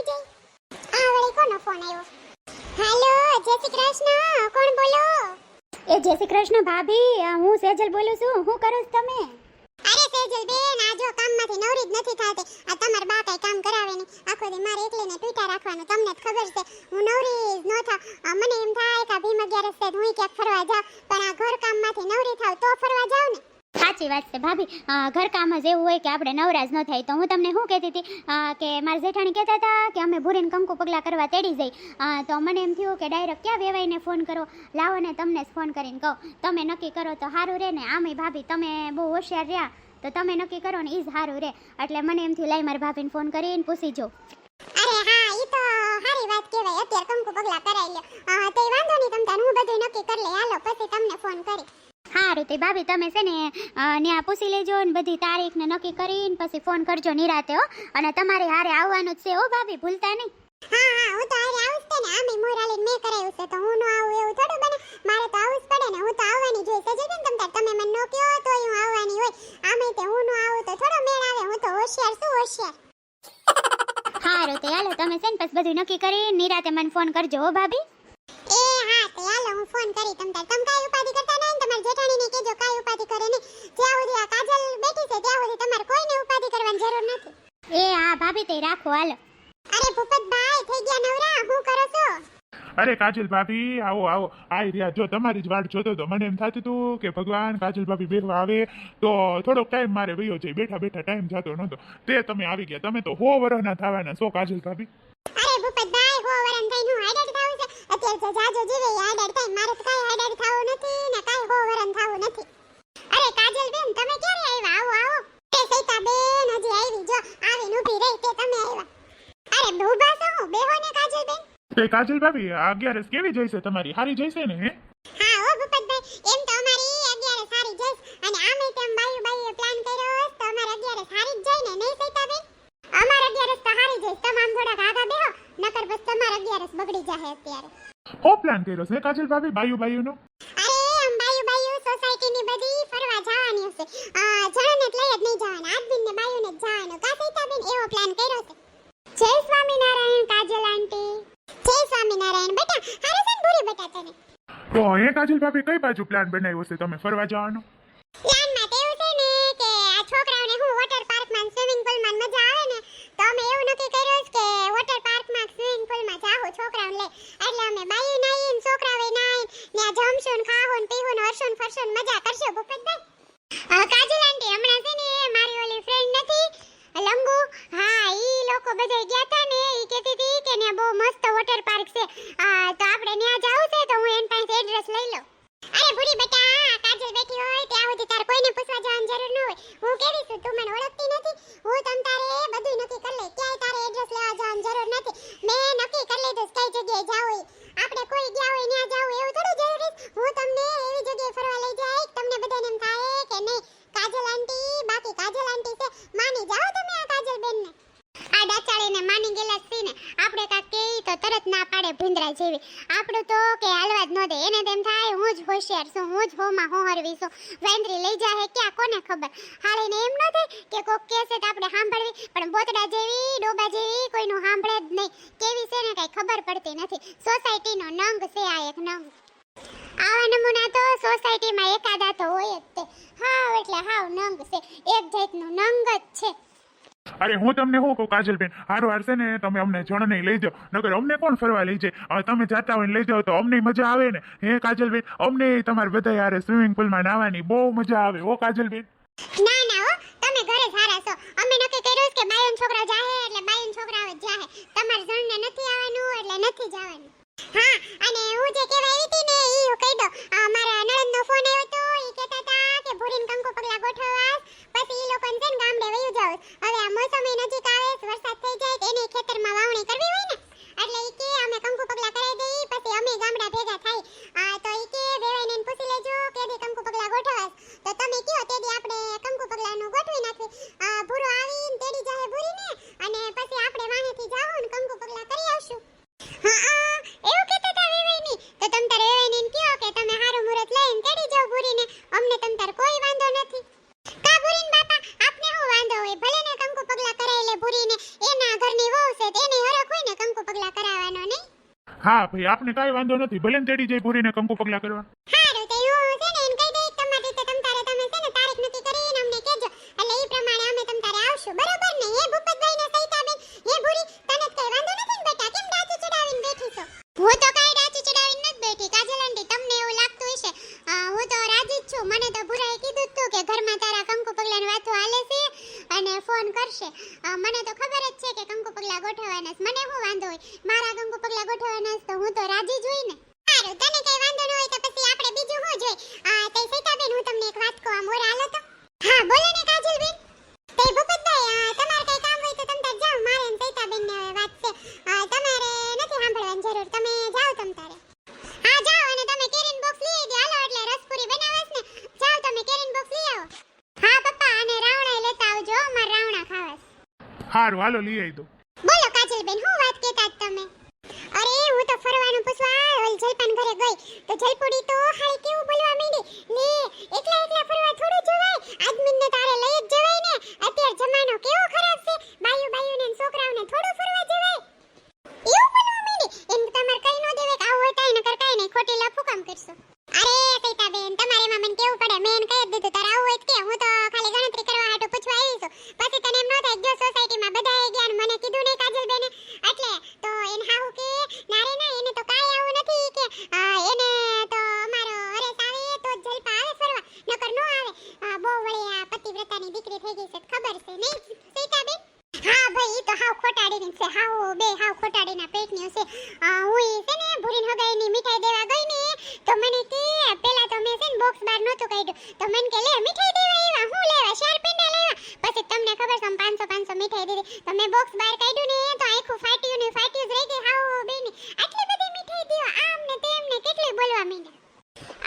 આવી જાય. આ વળી કોનો ફોન આવ્યો? હેલો, જય શ્રી કૃષ્ણ. કોણ બોલો? એ જય શ્રી કૃષ્ણ ભાભી, હું સેજલ બોલું છું. શું કરો છો તમે? અરે સેજલ બેન, આ જો કામમાંથી નવરી જ નથી થાતી. આ તમાર બા કઈ કામ કરાવે નહીં. આખો દી મારે એકલીને પીટા રાખવાનું. તમને જ ખબર છે હું નવરી જ ન થાવ. મને એમ થાય કે ભીમ 11 છે હું ક્યાંક ફરવા જાવ, પણ આ ઘર કામમાંથી નવરી થાવ તો ફરવા જાવ ને. સાચી વાત છે ભાભી. ઘરકામ જ એવું હોય કે આપણે નવરાજ ન થાય. તો હું તમને શું કહેતી હતી કે મારા જેઠાણી કહેતા હતા કે અમે ભૂરીને કંકુ પગલા કરવા તેડી જઈ. તો મને એમ થયું કે ડાયરેક્ટ ક્યાં વેવાઈને ફોન કરો, લાવો ને તમને જ ફોન કરીને કહું. તમે નક્કી કરો તો સારું રહે ને. આમે ભાભી તમે બહુ હોશિયાર રહ્યા તો તમે નક્કી કરો ને એ જ સારું રહે. એટલે મને એમ થયું લાઈ મારી ભાભીને ફોન કરીને પૂછી જો. અરે હા, ઈ તો સારી વાત કહેવાય. અત્યારે કંકુ પગલા કરાઈ લ્યો તો વાંધો નહીં. તમ તાર હું બધું નક્કી કરી લે. હાલો પછી તમને ફોન કરી. સારું તે ભાભી તમે છે ને ત્યાં પૂછી લેજો ને બધી તારીખને નક્કી કરીને પછી ફોન કરજો નિરાતે હો. અને તમારે હારે આવવાનું જ છે હો ભાભી, ભૂલતા નહીં. હા હા, હું તો હારે આવું જ તે ને. આમે મોરાલીને મેં કરાયું છે તો હું ન આવું એવું થોડું બને. મારે તો આવું જ પડે ને. હું તો આવવાની જોઈ સજે ને. તમે મને નો કહો તો હું આવવાની હોય. આમે તે હું ન આવું તો થોડો મેળ આવે. હું તો હોશિયાર છું, હોશિયાર. સારું તે હાલો તમે છે ને પછી બધું નક્કી કરીને નિરાતે મને ફોન કરજો હો ભાભી. એ હા તે હાલો હું ફોન કરી. તમ કાઈ ઉપાધિ કરતા નહીં. તમાર જેઠાણીને કહેજો કાઈ ઉપાધિ કરે નહીં. જ્યાં સુધી આ કાજલ બેઠી છે ત્યાં સુધી તમારે કોઈને ઉપાધિ કરવાની જરૂર નથી. એ હા ભાભી તે રાખો હાલો. અરે ભૂપતભાઈ થઈ ગયા નવરા? શું કરો છો? અરે કાજલ ભાભી આવો આવો. આઈ રહ્યા. જો તમારી જ વાટ જોતો તો. મને એમ થતું હતું કે ભગવાન કાજલ ભાભી બેસવા આવે તો થોડોક ટાઈમ મારે વયો જાય. બેઠા બેઠા ટાઈમ જતો નહોતો. તે તમે આવી ગયા. તમે તો 100 વર્ષના થવાના છો કાજલ ભાભી. અરે ભૂપતભાઈ, હો વરન થઈને હું હાઈડર થાઉં છે. અત્યારે જાજો જીવે હાઈડર થાય. મારે તો કાઈ હાઈડર થાવું નથી ને કાઈ હો વરન થાવું નથી. અરે કાજલ બેન તમે ક્યારે આવ્યા? આવો આવો. એ સૈતા બેન હજી આવી. જો આવીને ઊભી રહી તે તમે આવ્યા. અરે ઊભા છો હું બેહો ને કાજલ બેન. તે કાજલ ભાભી 11 કેવી જઈશે તમારી? હારી જઈશે ને? હે હા હો ભૂપતભાઈ, એમ તો અમારી 11 સારી જઈશ. અને આમે તેમ બાયુએ પ્લાન કર્યો તો અમારે 11 સારી જ જાય ને. નહીં સૈતા બેન? અમારે 11 તો હારી જઈશ. તમે આમ થોડાક આગા બેહો નકર બસ તમારે 11 બગડી જાહે અત્યારે. હો પ્લાન કર્યો છે કાજલ ભાભી બાયુનો? અરે આમ બાયુ સોસાયટીની બધી ફરવા જવાની હશે. જણને જ લઈ જ નહીં જવાના. આદમીને બાયુને જ જવાનું. કા સૈતાબેન એવો પ્લાન કર્યો છે. જય સ્વામિનારાયણ કાજલ આંટી. જય સ્વામિનારાયણ બેટા. હારે છે ને ભૂરી બેટા તને? તો હે કાજલ ભાભી કઈ બાજુ પ્લાન બનાવ્યો છે તમે ફરવા જવાનો? પ્લાનમાં તો એવું છે ને કે આ છોકરાઓને હું વોટર પાર્કમાં સ્વિમિંગ પૂલમાં મજા આવે ને તો અમે એવું નક્કી કર્યું છે કે વોટર પાર્કમાં સ્વિમિંગ પૂલમાં જાહું છોકરાઓને લઈ. એટલે અમે બાયુ નાઈ ને છોકરાઓએ નાઈ ને આ જમશું ને ખાવું ને પીવું ને હરશું ને ફરશું ને મજા કરશું ભૂપતભાઈ. કાજલ આંટી હમણાં છે ને મારી ઓલી ફ્રેન્ડ નથી લંગુ, હા ઈ લોકો બધા ગયા હતા ને. ઈ કહેતી હતી કે ને બહુ મસ્ત વોટર પાર્ક છે. તો આપણે ત્યાં જાવું છે તો હું એન પાસે એડ્રેસ લઈ લઉં. અરે ભૂરી બેટા, કાજલ બેઠી હોય ત્યાં સુધી તારે કોઈને પૂછવા જવાની જરૂર ન હોય. હું કેવી છું તું મને ઓળખતી નથી? હું તમ તારે બધું નક્કી કરી લઈ. ક્યાંય તારે એડ્રેસ લેવા જવાની જરૂર નથી. મેં નક્કી કરી લીધું કઈ જગ્યાએ જાવું હોય. આપણે કોઈ ગયા હોય ત્યાં જાવું એવું થોડું જરૂરી છે. હું તમને એવી જગ્યાએ ફરવા લઈ જાય તમને બધાને એમ થાય કે નહીં કાજલ આંટી બાકી કાજલ આંટી છે. માની જાઓ તમે આ કાજલ બેનને. આ ડાચાળીને માની ગયેલા છે ને આપણે કાક કેઈ તો તરત ના પાડે ભૂંદરા જેવી. આપણું તો કે હાલવા જ ન દે. એને તેમ થાય હું જ હોશિયાર છું, હું જ હોમાં હોહરવી છું. વેન્દ્રી લઈ જાહે ક્યાં કોને ખબર. હાળીને એમ ન થાય કે કોક કહેશે તો આપણે સાંભળવી. પણ બોતડા જેવી ડોબા જેવી કોઈનું સાંભળે જ નહીં. કેવી છે ને કઈ ખબર પડતી નથી. સોસાયટીનો નંગ છે આ એક નંગ. આવા નમૂના તો સોસાયટીમાં એકાદા તો હોય જ તે. હાવ એટલે હાવ નંગ છે. એક જાતનું નંગ જ છે. અરે હું તમને શું કહું કાજલબેન, હારું હારશે ને તમે અમને જણ નહીં લઈ જાઓ. નકર અમને કોણ ફરવા લઈ જાય? તમે જાતા હોય ને લઈ જાઓ તો અમને મજા આવે ને. હે કાજલબેન, અમને તમારે બધા યાર સ્વિમિંગ પુલમાં નાવાની બહુ મજા આવે હો કાજલબેન. ના ના હો, તમે ઘરે સારા છો. અમે નક્કી કર્યું કે બાયન છોકરા જાહે એટલે બાયન છોકરાઓ જ જાહે. તમાર જણને નથી આવવાનું એટલે નથી જવાનું. હા, અને હું જે કહેવા આવી હતી ને ઈ કહી દો. મારા નણંદનો ફોન આવ્યો તો ઈ કહેતા હતા કે ભૂરીન કંકુ પગલા ગોઠવવા પછી ઈ લોકોને છે ને ગામડે વયું જાવ. હવે આ મોસમી નજીક આવે વરસાદ થઈ જાય તો એને ખેતરમાં વાવણી કરવી હોય ને એટલે ઈ કે અમે કંકુ પગલા કરાવી દઈ પછી અમે ગામડા ભેગા થાય. તો ઈ કે વેવાઈને પૂછી લેજો કે દી કંકુ પગલા ગોઠવાસ તો તમે કયો તે દી આપણે કંકુ પગલાનું ગોઠવી નાખવી. ભૂરો આવીને તેડી જાહે ભૂરીને અને પછી આપણે વાહેથી જાવું ને કંકુ પગલા કરી આવશું. હા એવું કહેતા હતા વેવાઈની. તો તમ તારે વેવાઈને કયો કે તમે હારું મુહૂર્ત લઈને તેડી જાવ ભૂરીને. અમને તમ તાર કોઈ વાંધો નથી. કા ભૂરીન બાપા આપને શું વાંધો હોય? ભલે ને કંકુ પગલા કરાઈ લે ભૂરીને. એના ઘરની વહુ છે હા ભાઈ આપણે કાંઈ વાંધો નથી, ભલે ને તેડી જાય ભૂરીને કંકુ પગલા કરવા. હારું તો હું છે ને એમ કહી દઈશ તમારી રીતે તમતારે તમે છે ને તારીખ નક્કી કરીને અમને કહેજો એટલે ઈ પ્રમાણે અમે તમતારે આવશું બરોબર ને. હે ભૂપતભાઈ ને સૈતાબેન, હે ભૂરી તને કઈ વાંધો નથી ને બેટા? કેમ ડાચું ચડાવીને બેઠી છો? હું તો કાઈ ડાચું ચડાવીને નથી બેઠી કાજલ આંટી, તમને એવું લાગતું હશે. હું તો રાજી જ છું. મને તો ભૂરાએ કીધું જ તું કે ઘરમાં તારા કંકુ પગલાની વાતો હાલે છે અને ફોન કરશે. મને તો ખબર જ છે કે કંકુ પગલા ગોઠવવાના છે. મને શું વાંધો હોય, મારા કંકુ પગલા ગોઠવવાના છે તો હું તો રાજી જ હોય ને. સારું, તને કઈ વાંધો ન હોય તો પછી આપણે બીજું શું જોઈ. તે સૈતાબેન હું તમને એક વાત કહું, આમ ઓર હાલો તો. હા બોલો ને કાજલબેન. તે ભૂપતભાઈ તમારે કઈ કામ હોય તો તમ તાર જાઓ, મારે ને સૈતાબેન ને વાત છે. તમારે નથી સાંભળવાની જરૂર, તમે જાઓ તમ તારે. હા જાઓ, અને તમે કેરીન બોક્સ લઈ આવી હાલો, એટલે રસપુરી બનાવસ ને. જાઓ તમે કેરીન બોક્સ લઈ આવો. હા પપ્પા, અને રાવણા લેતા આવજો, માર રાવણા ખાવાસ. હારું હાલો લઈ આવી દો. બોલો કાજલબેન, શું વાત કહેતા જ તમે? અરે હું તો ફરવાનું પૂછવા ઓલ જલપાન ઘરે ગઈ તો જલપુડી તો હારી કેવું બોલવા માંડી. લે એકલા એકલા ફરવા થોડું જવાય, આદમીને તારે લઈ જ જવાય ને. અત્યારે જમાનો કેવો ખરાબ છે, બાયુને ને છોકરાઓને થોડું ફરવા જવાય. એવું બોલવા માંડી. એમ તમારે કઈ ન દેવે કે આવું હોય તાઈ નકર કાઈ નહીં, ખોટી લફુ કામ કરશો. અરે સૈતાબેન, તમારે એમાં મને કેવું પડે, મેં કહી જ દીધું તારે આવું હોય કે હું તો ખાલી ગણતરી કરવા હાટુ પૂછવા આવી છું. પછી તને એમ ન થાય જો સોસાયટીમાં બધાએ ગયા મને કીધું નહીં કાજલબેને, એટલે તો એને હાહુ કે ના રે ના, એને તો કાઈ આવું નથી કે એને તો અમારો હરેશ આવે તો જ જલપા આવે ફરવા, નકર નો આવે. બહુ વળી આ પતિવ્રતાની દીકરી થઈ ગઈ છે ખબર છે નહીં સૈતાબેન? હા ભાઈ, ઈ તો હાવ ખોટાડીની છે, હાવ ખોટાડીના પેટની છે. હું છે ને ભૂરીન હગાઈની મીઠાઈ દેવા ગઈ ને તો મને કે પેલા તો મેં છે ને બોક્સ બાર નહોતું કાઢ્યું તો મને કે લે મીઠાઈ દેવા એવા હું લેવા 4 પેંડા લેવા. પછી તમને ખબર છે 500 મીઠાઈ દીધી તો મેં બોક્સ બાર કાઢ્યું ને તો આખું ફાટ્યું જ રહી ગઈ. હાવ બેની આટલી બધી મીઠાઈ દેવા આમ ને તેમ ને કેટલી બોલવા માંડ્યા.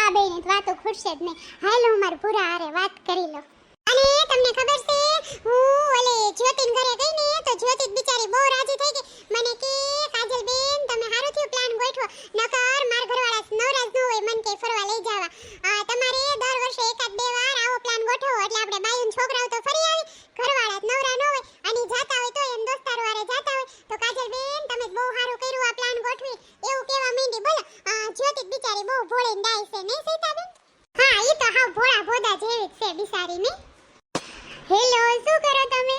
આ બેની વાતો ખુરશે જ નહીં. હાલ હું માર પૂરા હારે વાત કરી લો. અને તમને ખબર છે હું ઓલે જ્યોતિન ઘરે ગઈ ને તો જ્યોતિ બિચારી બહુ રાજી થઈ ગઈ. મને કે કાજલબેન તમે હારું થયું પ્લાન ગોઠવો, નકર માર ઘરવાળા નવરાજ ન હોય મને કે ફરવા લઈ જાવા. તમારે દર વર્ષે એકાદ બે વાર આવો પ્લાન ગોઠવો એટલે આપણે બાયુન છોકરાઓ તો ફરી આવી, ઘરવાળા નવરા ન હોય અને જાતા હોય તો એમ દોસ્તાર વારે જાતા હોય તો કાજલબેન તમે બહુ સારું કર્યું આ પ્લાન ગોઠવી એવું કહેવા માંડી. બોલો જ્યોતિ બિચારી બહુ ભોળી ડાઈ છે નહીં સૈતાબેન? હા ઈ તો હાવ ભોળા ભોદા જેવી જ છે બિચારી નહીં. હેલો, શું કરો તમે?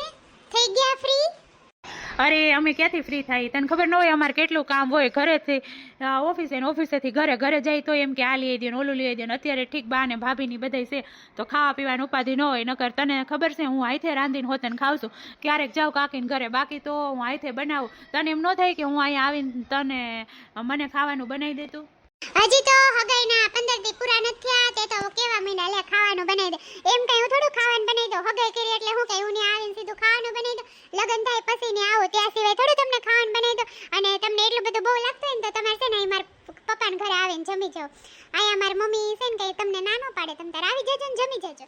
થઈ ગયા ફ્રી? અરે અમે ક્યાંથી ફ્રી થાય, તને ખબર ન હોય અમારે કેટલું કામ હોય. ઘરેથી ઓફિસે ને ઓફિસેથી ઘરે જાય તો એમ કે આ લઈ દે ને ઓલું લઈ દે ને. અત્યારે ઠીક બા ને ભાભીની બધાય છે તો ખાવા પીવાની ઉપાધિ ન હોય. નકર તને ખબર છે હું આઈથે રાંધીને હોતને ખાઉં છું, ક્યારેક જાઉં કાકીને ઘરે, બાકી તો હું આઈથે બનાવું. તને એમ ન થાય કે હું અહીંયા આવીને તને મને ખાવાનું બનાવી દેતું? હજી તો હગાઈના 15 દી પૂરા નથી થયા તે તો કેવા મહિના લે ખાવાનું બનાવી દે. એમ કઈ હું થોડું ખાવાનું બનાવી દઉં, હગાઈ કરી એટલે હું કઈ હું ને આવીને સીધું ખાવાનું બનાવી દઉં. લગન થાય પછી ને આવો ત્યાં સિવાય થોડું તમને ખાવાનું બનાવી દઉં. અને તમને એટલું બધું બહુ લાગતું હોય ને તો તમારે છે ને અહીં મારા પપ્પાને ઘરે આવીને જમી જાઓ. અહીંયા મારી મમ્મી છે ને કઈ તમને ના ન પાડે, તમે તાર આવી જજો ને જમી જજો.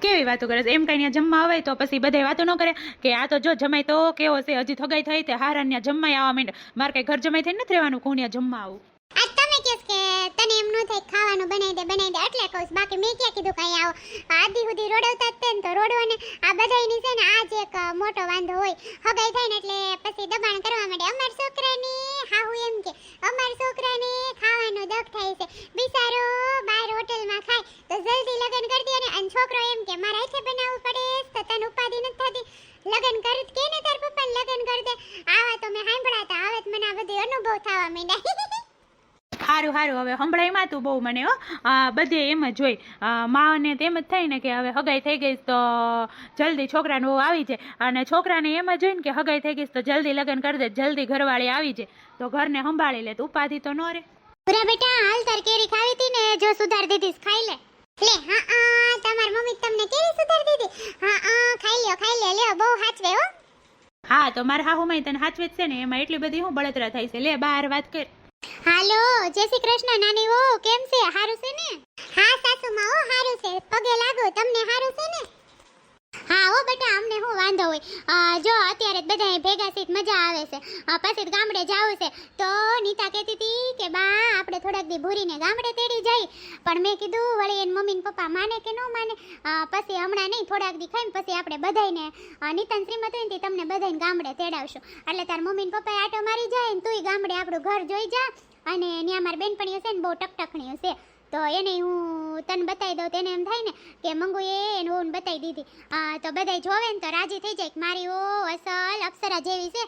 કેવી વાતો કરે છે? એમ કઈ ત્યાં જમવા આવે તો પછી બધાય વાતો ન કરે કે આ તો જો જમાય તો કેવો છે, હજી થગાઈ થઈ તે હારા ત્યાં જમવાય આવવા માંડે. મારે કઈ ઘર જમાઈ થઈને નથી રહેવાનું, કોણ ત્યાં જમવા આવું. આજ તમે કહેશ કે તને એમ ન થાય ખાવાનું બનાવી દે એટલે કહું. બાકી મેં ક્યાં કીધું કઈ આવો આધી સુધી રોડવતા જ ને તો રોડવાને આ બધાયની છે ને આજ એક મોટો વાંધો હોય. હગાઈ થાય ને એટલે પછી દબાણ કરવા માંડે. અમાર છોકરાને હાહુ એમ કે અમાર છોકરાને ખાવાનો દખ થાય છે, બિચારો બહાર હોટલમાં ખાય તો જલ્દી લગન કરી દે ને. અને છોકરો એમ કે મારા હાથે બનાવવું પડે તો તને ઉપાધિ નથી થતી, લગન કર કે ને તાર પપ્પાને લગન કરી દે. આવા તો મેં સાંભળાતા, હવે મને આ બધું અનુભવ થવા માંડ્યા. સારું હવે સંભળાયમાં તું બહુ મને બધે એમ જ હોય. માને તેમ જ થાય ને કે હવે હગાઈ થઈ ગઈ તો જલ્દી છોકરાને બહુ આવી જાય, અને છોકરાને એમ જ હોય ને કે હગાઈ થઈ ગઈ તો જલ્દી લગ્ન કરી દે, જલ્દી ઘરવાળી આવી જાય તો ઘરને સંભાળી લે. તો ઉપાધિ તો ન રે. પૂરા બેટા હાલ તાર કેરી ખાવી હતી ને જો સુધાર દીધી ખાઈ લે. લે હા તમાર મમ્મી તમને કેરી સુધાર દીધી? હા ખાઈ લ્યો બહુ હાચવે હો. હા તો મારા હાહુમાં તને હાચવે જ છે ને, એમાં એટલી બધી હું બળતરા થાય છે. લે બહાર વાત કર. હાલો, જય શ્રી કૃષ્ણ નાની હો, કેમ છે? હારું છે ને? હા સાસુમાં હો હારું છે, પગે લાગો. તમને હારું છે ને? હા હો બેટા અમને શું વાંધો હોય જો અત્યારે બધા ભેગા સીટ મજા આવે છે પછી ગામડે જાવું છે તો નીતા કહેતી હતી કે બા આપણે થોડાક દી ભૂરીને ગામડે તેડી જાય પણ મેં કીધું વળી એને મમ્મી ને પપ્પા માને કે ન માને પછી હમણાં નહીં થોડાક દી ખાઈને પછી આપણે બધાયને નીતાન શ્રીમત હોય ને તે તમને બધાને ગામડે તેડાવશું એટલે તાર મમ્મી ને પપ્પાએ આટો મારી જાય ને તુંય ગામડે આપણું ઘર જોઈ જા અને ત્યાં મારી બેનપણીઓ છે ને બહુ ટકટકણીઓ છે તો એને હું તને બતાવી દઉં તેને એમ થાય ને કે મંગુએ એને હું બતાવી દીધી તો બધાય જોવે ને તો રાજી થઈ જાય કે મારી ઓ અસલ અપ્સરા જેવી છે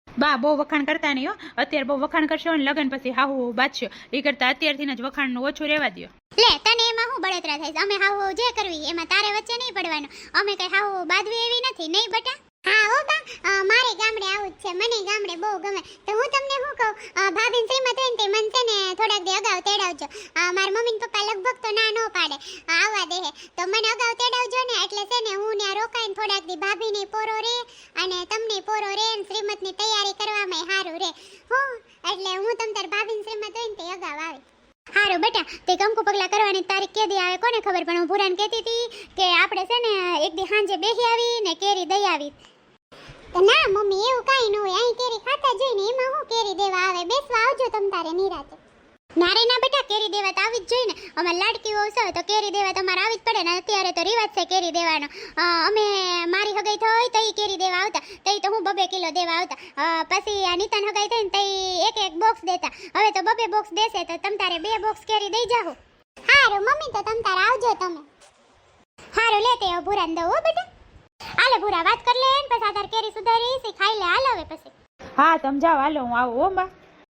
બા બહુ વખાણ કરતા નહીં હો અત્યારે બહુ વખાણ કરશો ને લગન પછી હાહુ બાજશો એ કરતા અત્યારથી જ વખાણનું ઓછું રહેવા દો લે તને એમાં શું બળતરા થાય છે અમે હાવ જે કરવી એમાં તારે વચ્ચે નહીં પડવાનું અમે કઈ હાવ બાદવી એવી નથી નહીં બટા હા હો બા મારે ગામડે આવું જ છે મને ગામડે બહુ ગમે તો હું તમને શું કહું ભાભીન શ્રીમત હોય ને તે મન છે ને થોડાક દી અગાઉ તેડાવજો મારા મમ્મી ને પપ્પા લગભગ તો ના નો પાડે આવવા દે તો મને અગાઉ તેડાવજો ને એટલે છે ને હું ત્યાં રોકાઈને થોડાક દી ભાભીની પોરો રે અને તમને પોરો રે ને શ્રીમતની તૈયારી કરવામાં સારું રે હું એટલે હું તમ તાર ભાભીન શ્રીમત હોય ને તે અગાઉ આવી હારું બેટા તે કંકુ પગલા કરવાની તારીખ કેદી આવે કોને ખબર પણ હું ભૂરાને કહેતી હતી કે આપણે છે ને એક દી સાંજે બેસી આવી ને કેરી દઈ આવી ના મમ્મી એવું કાંઈ ન હોય અહીં કેરી ખાતા જોઈને એમાં હું કેરી દેવા આવે બેસવા આવજો તમ તારે નિરાતે ના રે ના બેટા કેરી દેવા તો આવી જ જોઈએ ને અમારે લાડકી વહુ છે તો કેરી દેવા તમારે આવી જ પડે ને અત્યારે તો રિવાજ છે કેરી દેવાનો અમે મારી હગાઈ થઈ તઈ કેરી દેવા આવતા તઈ તો હું 2 કિલો દેવા આવતા પછી આ નીતાન હગાઈ થઈ ને તઈ એક બોક્સ દેતા હવે તો 2 બોક્સ દેશે તો તમ તારે 2 બોક્સ કેરી દઈ જાઓ હારું મમ્મી તો તમ તારે આવજો તમે હારું લે તે ભૂરાને દઉં હો બેટા આલે ભૂરા વાત કર લે ને પછી આ તાર કેરી સુધારી છે ખાઈ લે હાલ હવે પછી હા તમ જાઓ હાલો હું આવું હો બા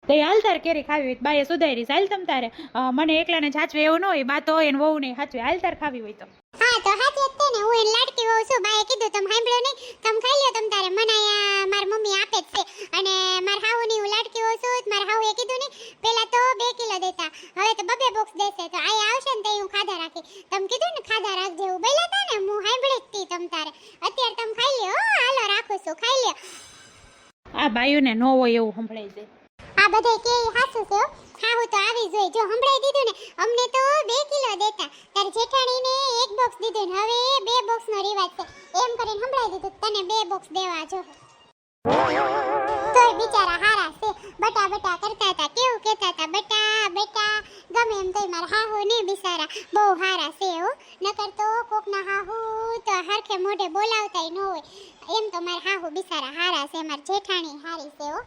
તો હાલ તાર કેરી ખાવી હોય બાએ સુધારી હાલ તમ તારે મને એકલાને સાચવે એવું ન હોય બા તો એને વહુ નહીં સાચવે હાલ તાર ખાવી હોય તો હા તો હાચી જ ને હું એને લાડકી વહુ છું બાએ કીધું તમે સાંભળ્યો નહીં તમે ખાઈ લ્યો તમ તારે મને અહીંયા મારી મમ્મી આપે જ છે અને મારા હાઉની હું લાડકી વહુ છું મારા હાઉએ કીધું નહીં પેલા તો 2 કિલો દેતા હવે તો 2 બોક્સ દેશે તો આયા આવશે ને તો હું ખાધા રાખી તમે કીધું ને ખાધા રાખજે એવું બોલ્યા હતા ને હું સાંભળી જ તી તમ તારે અત્યારે તમે ખાઈ લ્યો હાલો રાખું છું ખાઈ લ્યો આ બાયુને ન હોય એવું સંભળાય છે આ બધે કે હાસુ છે હા હું તો આવી જોઈ જો સંભળાઈ દીધું ને અમને તો 2 કિલો દેતા તાર જેઠાણીને 1 બોક્સ દીધું ને હવે 2 બોક્સ નો રિવાજ છે એમ કરીને સંભળાઈ દીધું તને 2 બોક્સ દેવા જો તોય બિચારા હારા છે બટા બટા કરતા હતા કેવું કહેતા હતા બટા બેટા ગમે એમ તોય મારા હાહુ ને બિચારા બહુ હારા છે હો નકર તો કોકના હાહુ તો હરખે મોઢે બોલાવતાય ન હોય એમ તો મારા હાહુ બિચારા હારા છે માર જેઠાણી હારી છે હો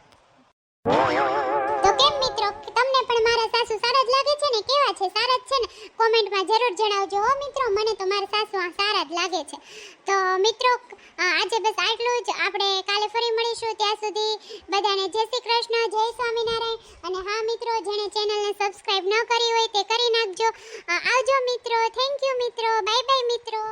તો કેમ મિત્રો તમને પણ મારા સાસુ સારા જ લાગે છે ને કેવા છે સારા જ છે ને કોમેન્ટમાં જરૂર જણાવજો હો મિત્રો મને તો મારા સાસુ સારા જ લાગે છે તો મિત્રો આજે બસ આટલું જ આપણે કાલે ફરી મળીશું ત્યાં સુધી બધાને જય શ્રી કૃષ્ણ જય સ્વામિનારાયણ અને હા મિત્રો જેણે ચેનલને સબસ્ક્રાઇબ ન કરી હોય તે કરી નાખજો આવજો મિત્રો થેન્ક યુ મિત્રો બાય બાય મિત્રો